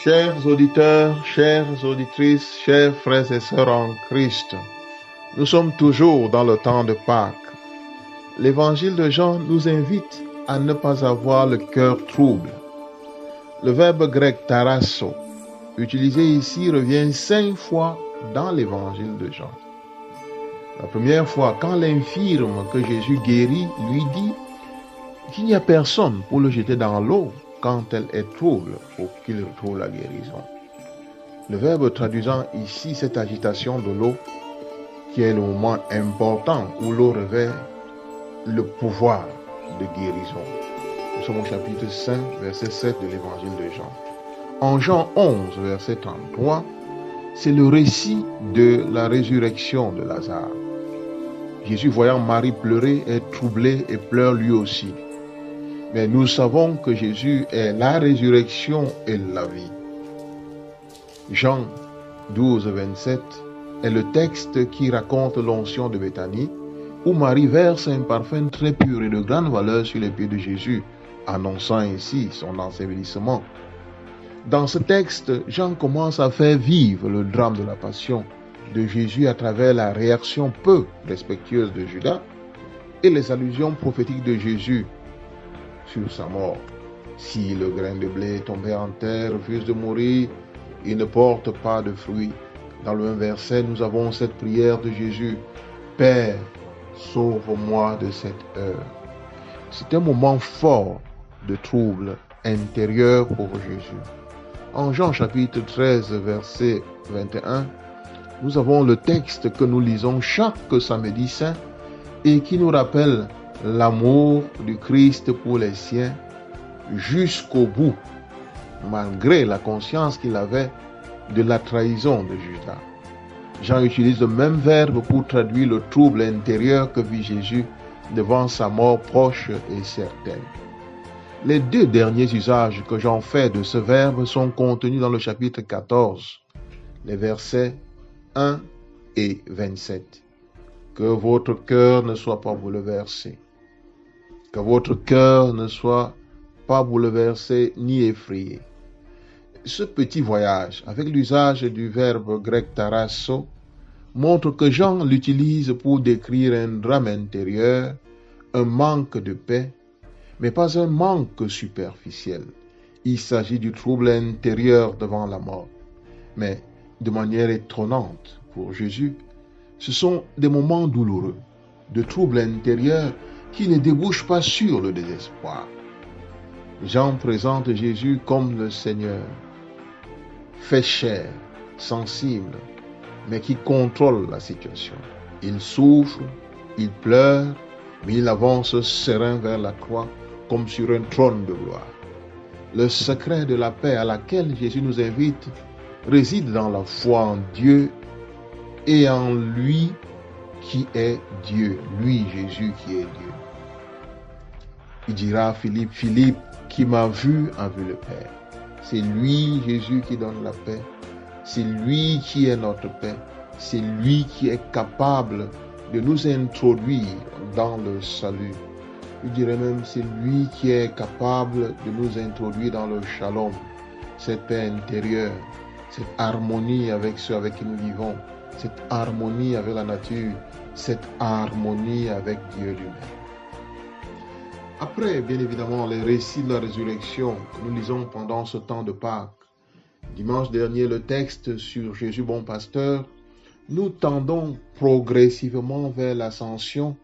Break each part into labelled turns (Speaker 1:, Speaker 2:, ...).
Speaker 1: Chers auditeurs, chères auditrices, chers frères et sœurs en Christ, nous sommes toujours dans le temps de Pâques. L'évangile de Jean nous invite à ne pas avoir le cœur trouble. Le verbe grec tarasso, utilisé ici, revient 5 fois dans l'évangile de Jean. La première fois, quand l'infirme que Jésus guérit lui dit qu'il n'y a personne pour le jeter dans l'eau quand elle est trouble pour qu'il retrouve la guérison. Le verbe traduisant ici cette agitation de l'eau, qui est le moment important où l'eau revêt le pouvoir de guérison. Nous sommes au chapitre 5, verset 7 de l'évangile de Jean. En Jean 11, verset 33, c'est le récit de la résurrection de Lazare. Jésus, voyant Marie pleurer, est troublé et pleure lui aussi. Mais nous savons que Jésus est la résurrection et la vie. Jean 12, 27 est le texte qui raconte l'onction de Béthanie, où Marie verse un parfum très pur et de grande valeur sur les pieds de Jésus, annonçant ainsi son ensevelissement. Dans ce texte, Jean commence à faire vivre le drame de la passion de Jésus à travers la réaction peu respectueuse de Judas et les allusions prophétiques de Jésus sur sa mort. Si le grain de blé tombé en terre refuse de mourir, il ne porte pas de fruits. Dans le même verset, nous avons cette prière de Jésus: Père, sauve-moi de cette heure. C'est un moment fort de trouble intérieur pour Jésus. En Jean chapitre 13, verset 21, nous avons le texte que nous lisons chaque samedi saint et qui nous rappelle l'amour du Christ pour les siens jusqu'au bout, malgré la conscience qu'il avait de la trahison de Judas. Jean utilise le même verbe pour traduire le trouble intérieur que vit Jésus devant sa mort proche et certaine. Les 2 derniers usages que Jean fait de ce verbe sont contenus dans le chapitre 14, les versets 1 et 27. Que votre cœur ne soit pas bouleversé. Que votre cœur ne soit pas bouleversé ni effrayé. Ce petit voyage, avec l'usage du verbe grec tarasso, montre que Jean l'utilise pour décrire un drame intérieur, un manque de paix, mais pas un manque superficiel. Il s'agit du trouble intérieur devant la mort. Mais de manière étonnante pour Jésus, ce sont des moments douloureux, de trouble intérieur qui ne débouchent pas sur le désespoir. Jean présente Jésus comme le Seigneur, fait chair, sensible, mais qui contrôle la situation. Il souffre, il pleure, mais il avance serein vers la croix comme sur un trône de gloire. Le secret de la paix à laquelle Jésus nous invite réside dans la foi en Dieu et en lui qui est Dieu, lui Jésus qui est Dieu. Il dira à Philippe, Philippe, qui m'a vu a vu le Père. C'est lui, Jésus, qui donne la paix. C'est lui qui est notre paix. C'est lui qui est capable de nous introduire dans le salut. Je dirais même, c'est lui qui est capable de nous introduire dans le shalom, cette paix intérieure, cette harmonie avec ceux avec qui nous vivons, cette harmonie avec la nature, cette harmonie avec Dieu lui-même. Après, bien évidemment, les récits de la résurrection que nous lisons pendant ce temps de Pâques, dimanche dernier, le texte sur Jésus bon pasteur, nous tendons progressivement vers l'ascension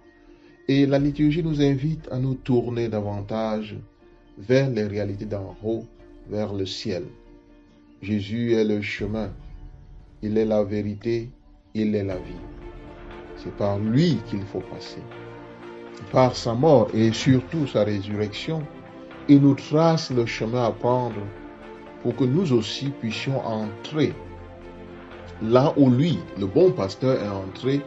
Speaker 1: et la liturgie nous invite à nous tourner davantage vers les réalités d'en haut, vers le ciel. Jésus est le chemin, il est la vérité, il est la vie. C'est par lui qu'il faut passer. Par sa mort et surtout sa résurrection, il nous trace le chemin à prendre pour que nous aussi puissions entrer là où lui, le bon pasteur, est entré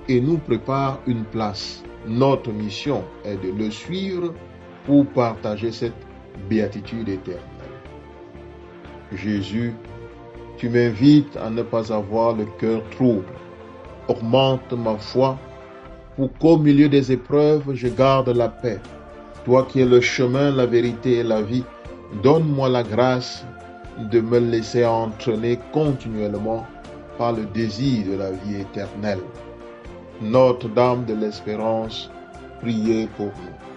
Speaker 1: et nous prépare une place. Notre mission est de le suivre pour partager cette béatitude éternelle. Jésus, tu m'invites à ne pas avoir le cœur trouble. Augmente ma foi pour qu'au milieu des épreuves, je garde la paix. Toi qui es le chemin, la vérité et la vie, donne-moi la grâce de me laisser entraîner continuellement par le désir de la vie éternelle. Notre-Dame de l'Espérance, priez pour nous.